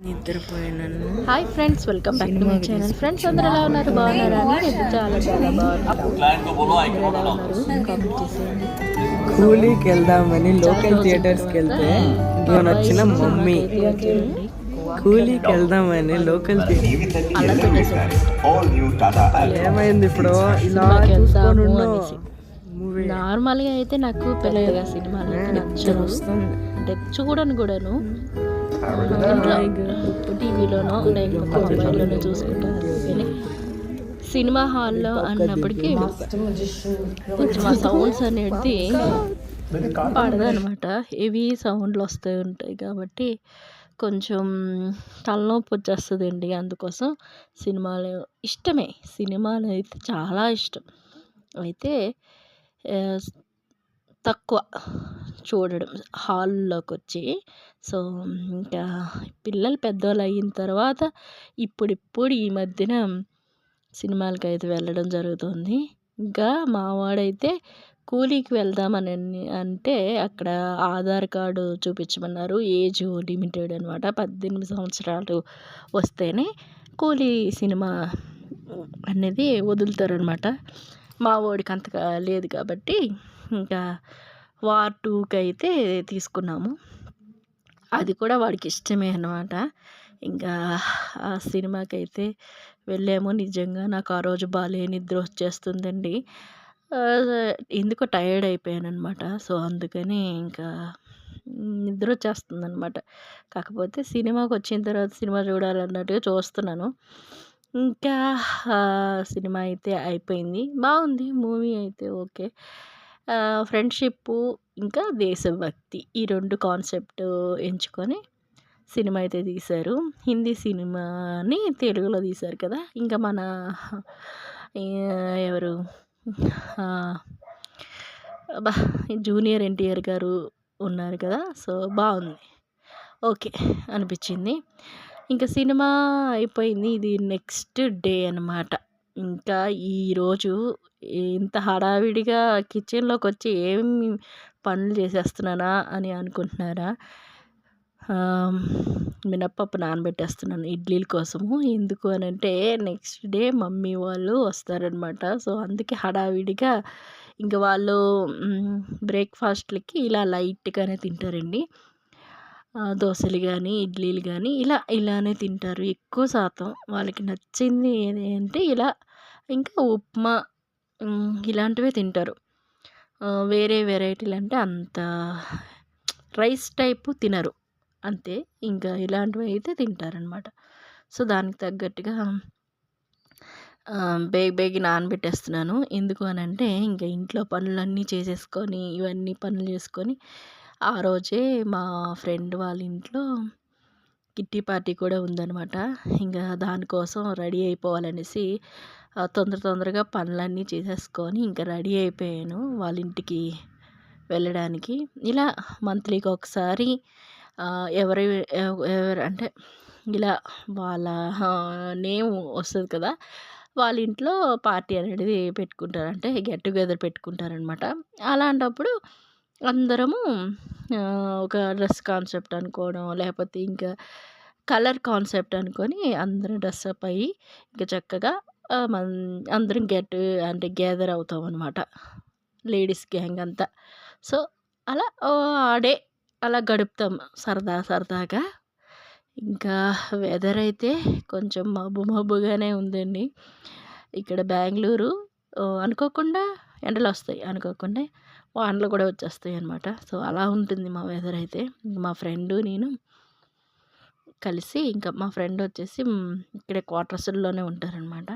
నిద్రపోయాను. Hi friends, welcome back to my channel. Friends అందరూ ఎలా ఉన్నారు? బాగున్నారా? నేను చాలా బాగున్నారు. ఎలా ఉన్నారు? కామెంట్ చేసేయండి. కూలీకి వెళ్దామని లోకల్ థియేటర్స్కి వెళ్తే వచ్చిన మమ్మీ కూలీకి వెళ్దామని లోకల్ ఏమైంది ఇప్పుడు ఇలా చూసుకొని మూవీ. నార్మల్గా అయితే నాకు పెళ్ళగా సినిమాలు అయితే నచ్చదు, అంటే కూడాను టీవీలోనో లేకపోతే మొబైల్లోనో చూసుకుంటాను. కానీ సినిమా హాల్లో అన్నప్పటికీ కొంచెం ఆ సౌండ్స్ అనేది పడదనమాట. హెవీ సౌండ్లు వస్తూ ఉంటాయి కాబట్టి కొంచెం తలనొప్పి వచ్చేస్తుందండి. అందుకోసం సినిమాలు ఇష్టమే, సినిమాలు అయితే చాలా ఇష్టం. అయితే తక్కువ చూడడం హాల్లోకి వచ్చి. సో ఇంకా పిల్లలు పెద్దవాళ్ళు అయిన తర్వాత ఇప్పుడిప్పుడు ఈ మధ్యన సినిమాలకి అయితే వెళ్ళడం జరుగుతుంది. ఇంకా మావాడైతే కూలీకి వెళ్దామని అంటే అక్కడ ఆధార్ కార్డు చూపించమన్నారు. ఏజ్ లిమిటెడ్ అనమాట, 18 సంవత్సరాలు వస్తేనే కూలీ సినిమా అనేది వదులుతారనమాట. మా వాడికి అంతగా లేదు కాబట్టి ఇంకా వార్ 2కి అయితే తీసుకున్నాము. అది కూడా వాడికి ఇష్టమే అన్నమాట. ఇంకా ఆ సినిమాకి అయితే వెళ్ళాము. నిజంగా నాకు ఆ రోజు నిద్ర వచ్చేస్తుందండి. ఎందుకో టైర్డ్ అయిపోయానమాట. సో అందుకని ఇంకా నిద్ర వచ్చేస్తుందనమాట. కాకపోతే సినిమాకి వచ్చిన తర్వాత సినిమా చూడాలన్నట్టుగా చూస్తున్నాను. ఇంకా సినిమా అయితే అయిపోయింది, బాగుంది మూవీ అయితే. ఓకే, ఫ్రెండ్షిప్పు ఇంకా దేశభక్తి ఈ 2 కాన్సెప్ట్ ఎంచుకొని సినిమా అయితే తీశారు. హిందీ సినిమాని తెలుగులో తీశారు కదా. ఇంకా మన ఎవరు జూనియర్ ఎన్టీఆర్ గారు ఉన్నారు కదా. సో బాగుంది, ఓకే అనిపించింది. ఇంకా సినిమా అయిపోయింది. ఇది నెక్స్ట్ డే అనమాట. ఇంకా ఈరోజు ఇంత హడావిడిగా కిచెన్లోకి వచ్చి ఏమి పనులు చేసేస్తున్నానా అని అనుకుంటున్నారా? మినప్పప్పు నానబెట్టేస్తున్నాను ఇడ్లీల కోసము. ఎందుకు అని అంటే నెక్స్ట్ డే మమ్మీ వాళ్ళు వస్తారనమాట. సో అందుకే హడావిడిగా ఇంకా వాళ్ళు బ్రేక్ఫాస్ట్లకి ఇలా లైట్గానే తింటారండి. దోశలు కానీ ఇడ్లీలు కానీ ఇలానే తింటారు ఎక్కువ శాతం. వాళ్ళకి నచ్చింది ఏది అంటే ఇలా, ఇంకా ఉప్మా ఇలాంటివే తింటారు. వేరే వెరైటీలు అంటే అంత రైస్ టైపు తినరు, అంతే. ఇంకా ఇలాంటివి అయితే తింటారనమాట. సో దానికి తగ్గట్టుగా బేగి నానబెట్టేస్తున్నాను. ఎందుకు అని అంటే ఇంకా ఇంట్లో పనులన్నీ చేసేసుకొని ఇవన్నీ పనులు చేసుకొని ఆ రోజే మా ఫ్రెండ్ వాళ్ళ ఇంట్లో కిట్టి పార్టీ కూడా ఉందనమాట. ఇంకా దానికోసం రెడీ అయిపోవాలనేసి తొందరగా పనులన్నీ చేసేసుకొని ఇంకా రెడీ అయిపోయాను వాళ్ళ ఇంటికి వెళ్ళడానికి. ఇలా మంత్లీకి ఒకసారి ఎవరు అంటే ఇలా వాళ్ళ నేమ్ వస్తుంది కదా, వాళ్ళ ఇంట్లో పార్టీ అనేది పెట్టుకుంటారు, అంటే గెట్ టుగెదర్ పెట్టుకుంటారనమాట. అలాంటప్పుడు అందరము ఒక డ్రెస్ కాన్సెప్ట్ అనుకోవడం, లేకపోతే ఇంకా కలర్ కాన్సెప్ట్ అనుకొని అందరం డ్రెస్అప్ అయ్యి ఇంకా చక్కగా అందరం గ్యాదర్ అవుతాం అనమాట, లేడీస్ గ్యాంగ్ అంతా. సో అలా ఆ డే అలా గడుపుతాం సరదాగా. ఇంకా వెదర్ అయితే కొంచెం మబ్బుగానే ఉందండి. ఇక్కడ బెంగళూరు అనుకోకుండా ఎండలు వస్తాయి, అనుకోకుండా వానలు కూడా వచ్చేస్తాయి అనమాట. సో అలా ఉంటుంది మా వెదర్ అయితే. మా ఫ్రెండు నేను కలిసి, ఇంకా మా ఫ్రెండ్ వచ్చేసి ఇక్కడే క్వార్టర్స్లోనే ఉంటారనమాట.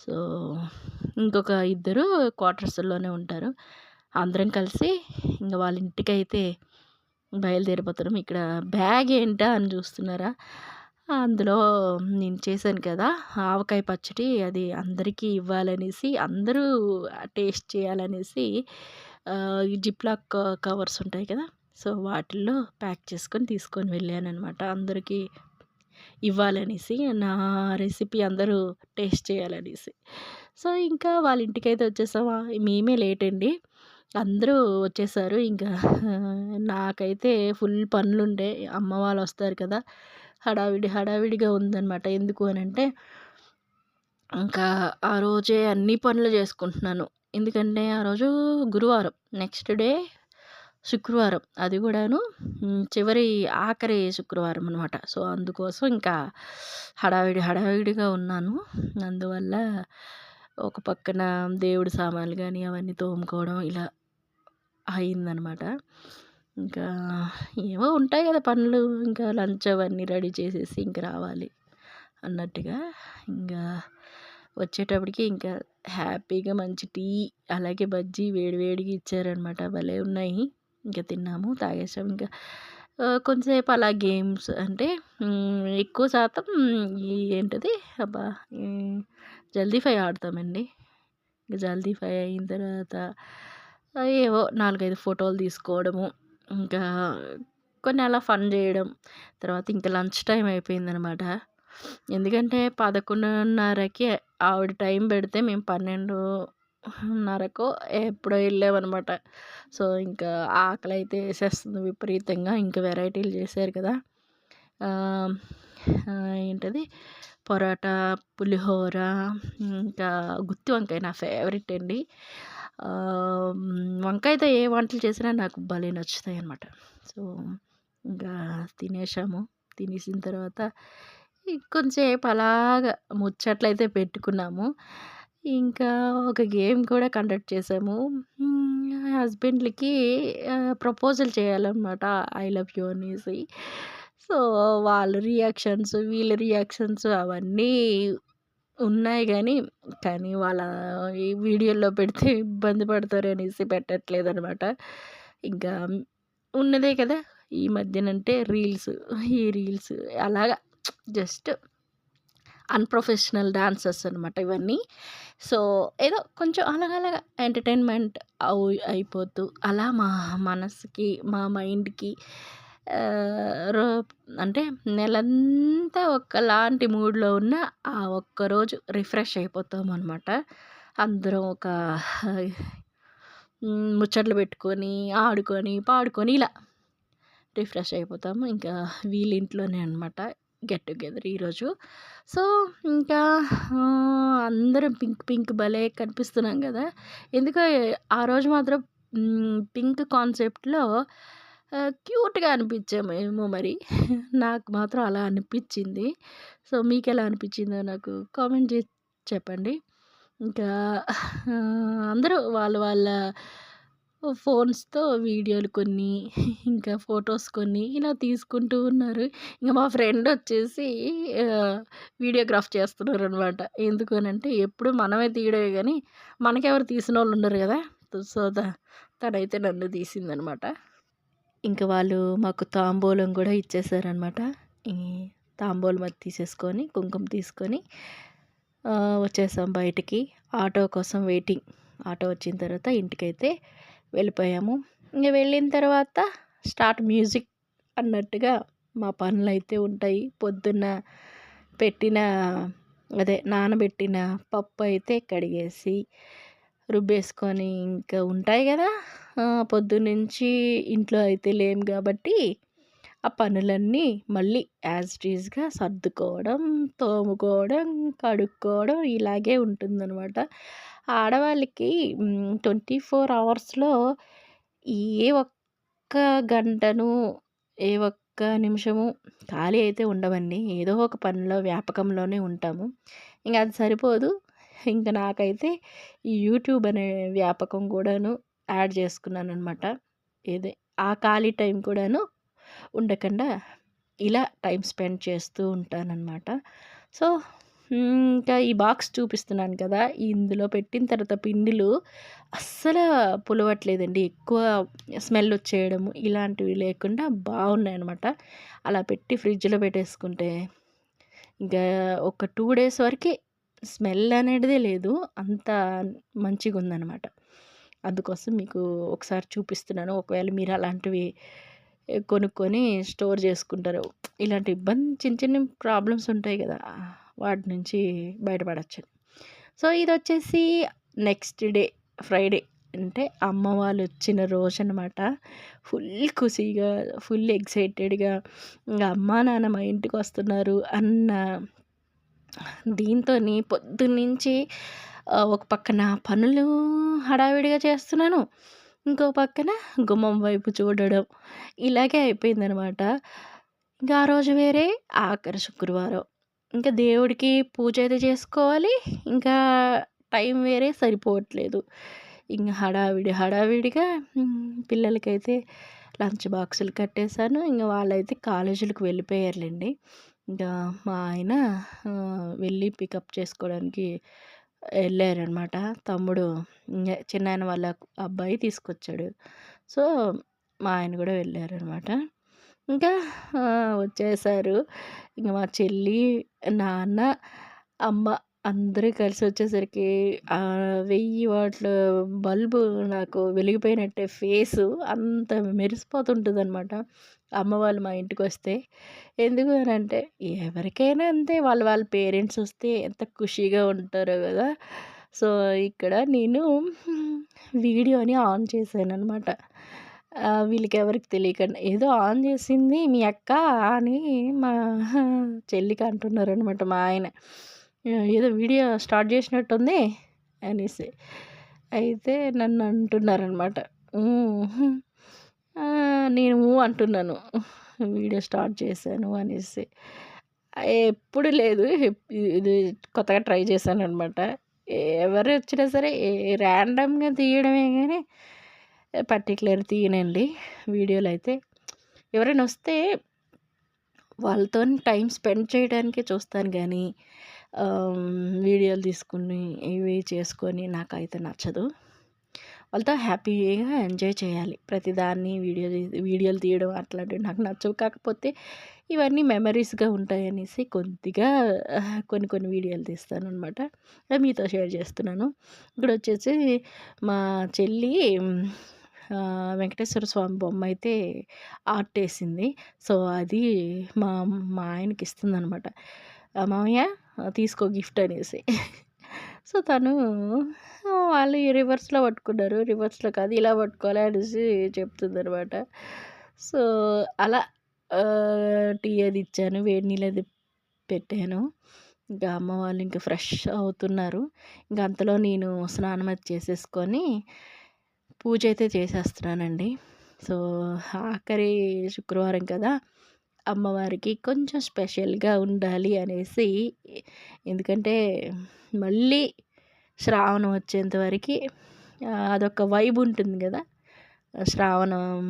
సో ఇంకొక ఇద్దరు క్వార్టర్స్లోనే ఉంటారు. అందరం కలిసి ఇంకా వాళ్ళ ఇంటికైతే బయలుదేరిపోతున్నాం. ఇక్కడ బ్యాగ్ ఏంటా అని చూస్తున్నారా? అందులో నేను చేశాను కదా ఆవకాయ పచ్చడి, అది అందరికీ ఇవ్వాలనేసి, అందరూ టేస్ట్ చేయాలనేసి ఈ జిప్లాక్ కవర్స్ ఉంటాయి కదా, సో వాటిల్లో ప్యాక్ చేసుకొని తీసుకొని వెళ్ళానమాట. అందరికీ ఇవ్వాలనేసి, నా రెసిపీ అందరూ టేస్ట్ చేయాలనేసి. సో ఇంకా వాళ్ళ ఇంటికైతే వచ్చేసామా. మేమే లేట్ అండి, అందరూ వచ్చేసారు. ఇంకా నాకైతే ఫుల్ పనులుండే. అమ్మ వాళ్ళు వస్తారు కదా, హడావిడిగా ఉందనమాట. ఎందుకు అనంటే ఇంకా ఆ రోజే అన్ని పనులు చేసుకుంటున్నాను. ఎందుకంటే ఆ రోజు గురువారం. నెక్స్ట్ డే శుక్రవారం. అది కూడాను ఆఖరి శుక్రవారం అనమాట. సో, అందుకోసం ఇంకా హడావిడిగా ఉన్నాను. అందువల్ల ఒక పక్కన దేవుడి సామాన్లు గానీ అవన్నీ తోముకోవడం ఇలా అయిందనమాట. ఇంకా ఏవో ఉంటాయి కదా పనులు. ఇంకా లంచ్ అవన్నీ రెడీ చేసేసి ఇంక రావాలి అన్నట్టుగా. ఇంకా వచ్చేటప్పటికి ఇంకా హ్యాపీగా మంచి టీ, అలాగే బజ్జీ వేడివేడిగా ఇచ్చారనమాట. భలే ఉన్నాయి. ఇంకా తిన్నాము, తాగేసాము. ఇంకా కొంతసేపు అలా గేమ్స్ అంటే ఎక్కువ శాతం ఏంటది అబ్బా! జల్దీ ఫై ఆడతామండి. ఇంక జల్దీ ఫై అయిన తర్వాత ఏవో 4, 5 ఫోటోలు తీసుకోవడము, ఇంకా కొన్ని అలా ఫన్ చేయడం. తర్వాత ఇంకా లంచ్ టైం అయిపోయిందనమాట. ఎందుకంటే 11:30కి ఆవిడ టైం పెడితే మేము 12:30కో ఎప్పుడో వెళ్ళామనమాట. సో, ఇంకా ఆకలి అయితే వేసేస్తుంది విపరీతంగా. ఇంకా వెరైటీలు చేశారు కదా! ఏంటది పొరాటా, పులిహోర, ఇంకా గుత్తి వంకాయ నా ఫేవరెట్ అండి. వంకాయతో ఏ వంటలు చేసినా నాకు భలే నచ్చుతాయి అన్నమాట. సో, ఇంకా తినేసాము. తినేసిన తర్వాత కొంచెంసేపు అలాగా ముచ్చట్లయితే పెట్టుకున్నాము. ఇంకా ఒక గేమ్ కూడా కండక్ట్ చేసాము. హస్బెండ్‌లకి ప్రపోజల్ చేయాలన్నమాట. ఐ లవ్ యూ అనేసి. సో, వాళ్ళ రియాక్షన్స్, వీళ్ళ రియాక్షన్స్ అవన్నీ ఉన్నాయి గానీ, కానీ వాళ్ళ ఈ వీడియోలో పెడితే ఇబ్బంది పడతారనేసి పెట్టట్లేదనమాట. ఇంకా ఉన్నదే కదా! ఈ మధ్యనంటే ఈ రీల్స్ అలాగా జస్ట్ అన్‌ప్రొఫెషనల్ డాన్సెస్ అనమాట ఇవన్నీ. సో, ఏదో కొంచెం అలాగలాగా ఎంటర్‌టైన్‌మెంట్ అయిపోతూ అలా మా మనసుకి, మా మైండ్‌కి రో అంటే నెలంతా ఒకలాంటి మూడ్‌లో ఉన్న ఆ ఒక్కరోజు రిఫ్రెష్ అయిపోతామనమాట. అందరం ఒక ముచ్చట్లు పెట్టుకొని, ఆడుకొని, పాడుకొని ఇలా రిఫ్రెష్ అయిపోతాము. ఇంకా వీళ్ళింట్లోనే అనమాట గెట్ టుగెదర్ ఈరోజు. సో, ఇంకా అందరం పింక్ భలే కనిపిస్తున్నాం కదా! ఎందుకో ఆ రోజు మాత్రం పింక్ కాన్సెప్ట్‌లో క్యూట్‌గా అనిపించామేమో మరి. నాకు మాత్రం అలా అనిపించింది. సో, మీకెలా అనిపించిందో నాకు కామెంట్ చేసి చెప్పండి. ఇంకా అందరూ వాళ్ళ ఫోన్స్‌తో వీడియోలు కొన్ని, ఇంకా ఫోటోస్ కొన్ని ఇలా తీసుకుంటూ ఉన్నారు. ఇంక మా ఫ్రెండ్ వచ్చేసి వీడియోగ్రాఫ్ చేస్తున్నారనమాట. ఎందుకు అనంటే ఎప్పుడు మనమే తీయడమే గానీ, మనకెవరు తీసినోళ్ళు ఉండరు కదా! సో, తనైతే నన్ను తీసిందనమాట. ఇంక వాళ్ళు మాకు తాంబూలం కూడా ఇచ్చేసారనమాట. ఈ తాంబూలం అది తీసేసుకొని, కుంకుమ తీసుకొని వచ్చేసాం బయటికి. ఆటో కోసం వెయిటింగ్. ఆటో వచ్చిన తర్వాత ఇంటికైతే వెళ్ళిపోయాము. ఇంక వెళ్ళిన తర్వాత స్టార్ట్ మ్యూజిక్ అన్నట్టుగా మా పనులైతే ఉంటాయి. పొద్దున్న నానబెట్టిన పప్పు అయితే కడిగేసి, రుబ్బేసుకొని ఇంకా ఉంటాయి కదా! పొద్దున్నుంచి ఇంట్లో అయితే లేము కాబట్టి, ఆ పనులన్నీ మళ్ళీ యాజ్ ఇట్ ఈజ్‌గా సర్దుకోవడం, తోముకోవడం, కడుక్కోవడం ఇలాగే ఉంటుందనమాట. ఆడవాళ్ళకి 24 అవర్స్‌లో ఏ ఒక్క గంటను, ఏ ఒక్క నిమిషము ఖాళీ అయితే ఉండవండి. ఏదో ఒక పనిలో వ్యాపకంలోనే ఉంటాము. ఇంక అది సరిపోదు. ఇంక నాకైతే ఈ యూట్యూబ్ అనే వ్యాపకం కూడాను యాడ్ చేసుకున్నాననమాట. ఆ ఖాళీ టైం కూడాను ఉండకుండా ఇలా టైం స్పెండ్ చేస్తూ ఉంటాననమాట. సో, ఇంకా ఈ బాక్స్ చూపిస్తున్నాను కదా! ఇందులో పెట్టిన తర్వాత పిండిలు అస్సలు పులవట్లేదండి. ఎక్కువ స్మెల్ వచ్చేయడము ఇలాంటివి లేకుండా బాగున్నాయనమాట. అలా పెట్టి ఫ్రిడ్జ్‌లో పెట్టేసుకుంటే ఇంకా ఒక 2 డేస్ వరకే స్మెల్ అనేటిదే లేదు. అంత మంచిగుందనమాట. అందుకోసం మీకు ఒకసారి చూపిస్తున్నాను. ఒకవేళ మీరు అలాంటివి కొనుక్కొని స్టోర్ చేసుకుంటారు. ఇలాంటి చిన్న చిన్న ప్రాబ్లమ్స్ ఉంటాయి కదా! వాటి నుంచి బయటపడొచ్చని. సో, ఇదొచ్చేసి నెక్స్ట్ డే ఫ్రైడే అంటే అమ్మ వాళ్ళు వచ్చిన రోజు అనమాట. ఫుల్ ఖుషీగా, ఫుల్ ఎక్సైటెడ్‌గా ఇంగ అమ్మా, నాన్న మా ఇంటికొస్తున్నారు అన్న దీంతోని పొద్దున్నుంచి ఒక పక్కన పనులు హడావిడిగా చేస్తున్నాను. ఇంకో పక్కన గుమ్మం వైపు చూడడం. ఇలాగే అయిపోయిందనమాట. ఇంకా ఆ రోజు వేరే, ఆఖరి శుక్రవారం. ఇంకా దేవుడికి పూజ అయితే చేసుకోవాలి. ఇంకా టైం వేరే సరిపోవట్లేదు. ఇంగ హడావిడిగా పిల్లలకైతే లంచ్ బాక్సులు కట్టేసాను. ఇంగ వాళ్ళైతే కాలేజీలకు వెళ్ళిపోయారులెండి. ఇంకా మా ఆయన వెళ్ళి పికప్ చేసుకోవడానికి ఎళ్ళారనమాట. తమ్ముడు చిన్నాయన వాళ్ళ అబ్బాయి తీసుకొచ్చాడు. సో, మా ఆయన గూడా వెళ్ళారనమాట. ఇంకా వచ్చేసారు. ఇంక మా చెల్లి, నాన్న, అమ్మ అందరూ కలిసి వచ్చేసరికి 1000 వాట్ల బల్బు నాకు వెలిగిపోయినట్టే ఫేసు అంత మెరిసిపోతుంటదనమాట. అమ్మ వాళ్ళు మా ఇంటికొస్తే. ఎందుకు అనంటే ఎవరికైనా అంతే వాళ్ళ పేరెంట్స్ వస్తే ఎంత ఖుషీగా ఉంటారో గదా! సో, ఇక్కడ నేను వీడియోని ఆన్ చేశాననమాట. వీళ్ళకెవరికీ తెలియకుండా. ఏదో ఆన్ చేసింది మీ అక్క అని మా చెల్లికి అంటున్నారనమాట మా ఆయన. ఏదో వీడియో స్టార్ట్ చేసినట్టుంది అనేసి. అయితే నన్ను అంటున్నారనమాట. హ్మ్. నేను అంటున్నాను. వీడియో స్టార్ట్ చేశాను అనేసి. ఎప్పుడు లేదు. ఇది కొత్తగా ట్రై చేశాననమాట. ఎవరొచ్చినా సరే ర్యాండమ్‌గా తీయడమే గానీ పర్టిక్యులర్ తీయనండి వీడియోలయితే. ఎవరైనా వస్తే వాళ్ళతోని టైం స్పెండ్ చేయడానికే చూస్తాను గానీ వీడియోలు తీసుకొని ఇవి చేసుకొని నాకైతే నచ్చదు. వాళ్ళతో హ్యాపీగా ఎంజాయ్ చేయాలి. ప్రతిదాన్ని వీడియోలు తీయడం అట్లాంటివి నాకు నచ్చవు. కాకపోతే ఇవన్నీ మెమరీస్‌గా ఉంటాయనేసి కొద్దిగా కొన్ని వీడియోలు తీస్తాననమాట. అవి మీతో షేర్ చేస్తున్నాను. ఇక్కడొచ్చేసి మా చెల్లి వెంకటేశ్వర స్వామి బొమ్మయితే ఆర్టేసింది. సో, అది మా మా ఆయనకిస్తుందనమాట. మామయ్య తీసుకో గిఫ్ట్ అనేసి. సో, తను వాళ్ళు రివర్స్‌లో పట్టుకున్నారు. రివర్స్‌లో కాదు ఇలా పట్టుకోవాలి అనేసి చెప్తుందనమాట. సో, అలా టీ అది ఇచ్చాను. వేడి నీళ్ళది పెట్టాను. ఇంకా అమ్మ వాళ్ళు ఇంక ఫ్రెష్ అవుతున్నారు. ఇంక అంతలో నేను స్నానం అది చేసేసుకొని పూజ అయితే చేసేస్తున్నానండి. సో, ఆఖరి శుక్రవారం కదా! అమ్మవారికి కొంచెం స్పెషల్‌గా ఉండాలి అనేసి ఎందుకంటే మళ్ళీ శ్రావణం వచ్చేంత వరకి అదొక వైబ్ ఉంటుంది గదా! శ్రావణం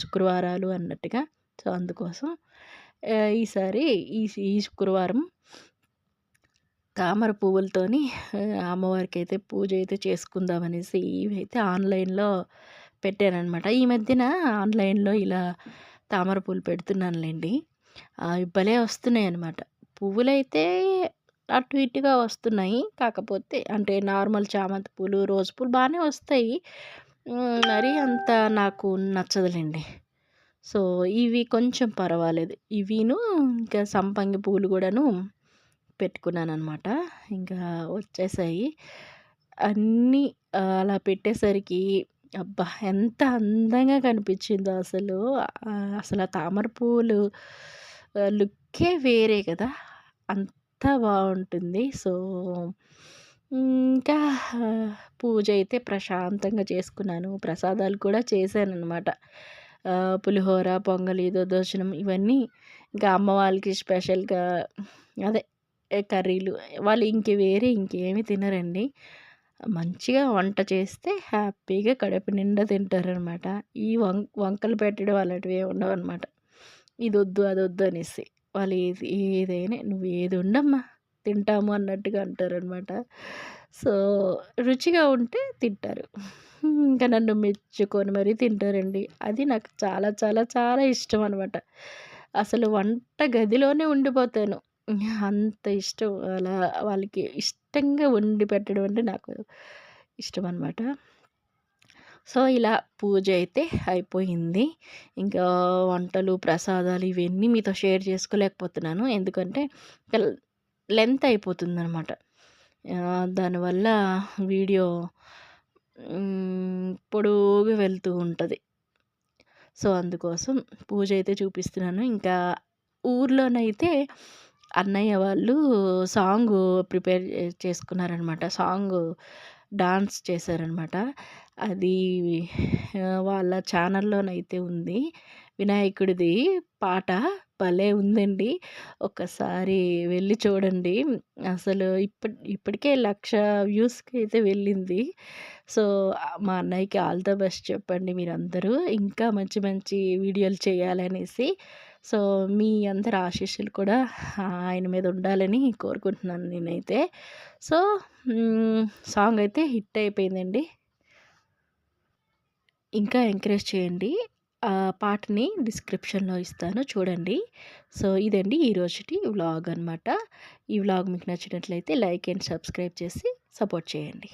శుక్రవారాలు అన్నట్టుగా. సో, అందుకోసం ఈసారి ఈ శుక్రవారం తామర పువ్వులతోని అమ్మవారికైతే పూజ అయితే చేసుకుందామనేసి ఇవైతే ఆన్‌లైన్‌లో పెట్టాననమాట. ఈ మధ్యన ఆన్‌లైన్‌లో ఇలా తామర పూలు పెడుతున్నానులెండి. భలే వస్తున్నాయన్నమాట. పువ్వులైతే అటు ఇటుగా వస్తున్నాయి. కాకపోతే అంటే నార్మల్ చామంతి పూలు, రోజ్ పూలు బానే వస్తాయి. మరీ అంత నాకు నచ్చదులెండి. సో, ఇవి కొంచెం పర్వాలేదు. ఇవిను ఇంకా సంపంగి పూలు గూడాను పెట్టుకున్నాననమాట. ఇంకా వచ్చేసాయి. అన్నీ అలా పెట్టేసరికి అబ్బా! ఎంత అందంగా కనిపించిందో అసలు. అసల తామర పువ్వులు లుక్కే వేరే కదా! అంత బావుంటుంది. సో, ఇంకా పూజ అయితే ప్రశాంతంగా చేసుకున్నాను. ప్రసాదాలు కూడా చేశాననమాట. పులిహోర, పొంగలి, దద్దోజనం ఇవన్నీ ఇంకా అమ్మ వాళ్ళకి స్పెషల్‌గా అదే కర్రీలు వాళ్ళు వేరే ఇంకేమి తినరండి. మంచిగా వంట చేస్తే హ్యాపీగా కడుపు నిండా తింటారనమాట. ఈ వంకలు పెట్టడం అలాంటివి ఏమి ఉండవనమాట. ఇదొద్దు, అదొద్దు అనేసి. వాళ్ళు ఏదైనా "నువ్వేది వండమ్మా తింటాము" అన్నట్టుగా అంటారనమాట. సో, రుచిగా ఉంటే తింటారు. ఇంకా నన్ను మెచ్చుకొని మరీ తింటారండి. అది నాకు చాలా చాలా చాలా ఇష్టం అనమాట. అసలు వంట గదిలోనే ఉండిపోతాను. అంత ఇష్టం. అలా వాళ్ళకి ఇష్టంగా వండి పెట్టడం అంటే నాకు ఇష్టమనమాట. సో, ఇలా పూజ అయితే అయిపోయింది. ఇంకా వంటలు, ప్రసాదాలు ఇవన్నీ మీతో షేర్ చేసుకోలేకపోతున్నాను. ఎందుకంటే లెంత్ అయిపోతుందనమాట. దానివల్ల వీడియో పొడువుగా వెళ్తూ ఉంటుంది. సో, అందుకోసం పూజ అయితే చూపిస్తున్నాను. ఇంకా ఊర్లోనైతే అన్నయ్య వాళ్ళు సాంగు ప్రిపేర్ చేసుకున్నారనమాట. డాన్స్ చేశారనమాట. అది వాళ్ళ ఛానల్లోనైతే ఉంది. వినాయకుడిది పాట భలే ఉందండి. ఒక్కసారి వెళ్ళి చూడండి. అసలు ఇప్పటికే 1,00,000 వ్యూస్‌కి అయితే వెళ్ళింది. సో, మా అన్నయ్యకి ఆల్ ద బెస్ట్ చెప్పండి మీరందరూ. ఇంకా మంచి మంచి వీడియోలు చేయాలనేసి. సో, మీ అందరి ఆశీస్సులు కూడా ఆయన మీద ఉండాలని కోరుకుంటున్నాను నేనైతే. సో, సాంగ్ అయితే హిట్ అయిపోయిందండి. ఇంకా ఎంకరేజ్ చేయండి. ఆ పాటని డిస్క్రిప్షన్‌లో ఇస్తాను చూడండి. సో, ఇదండి ఈరోజుటి వ్లాగ్ అనమాట. ఈ వ్లాగ్ మీకు నచ్చినట్లయితే లైక్ అండ్ సబ్స్క్రైబ్ చేసి సపోర్ట్ చేయండి.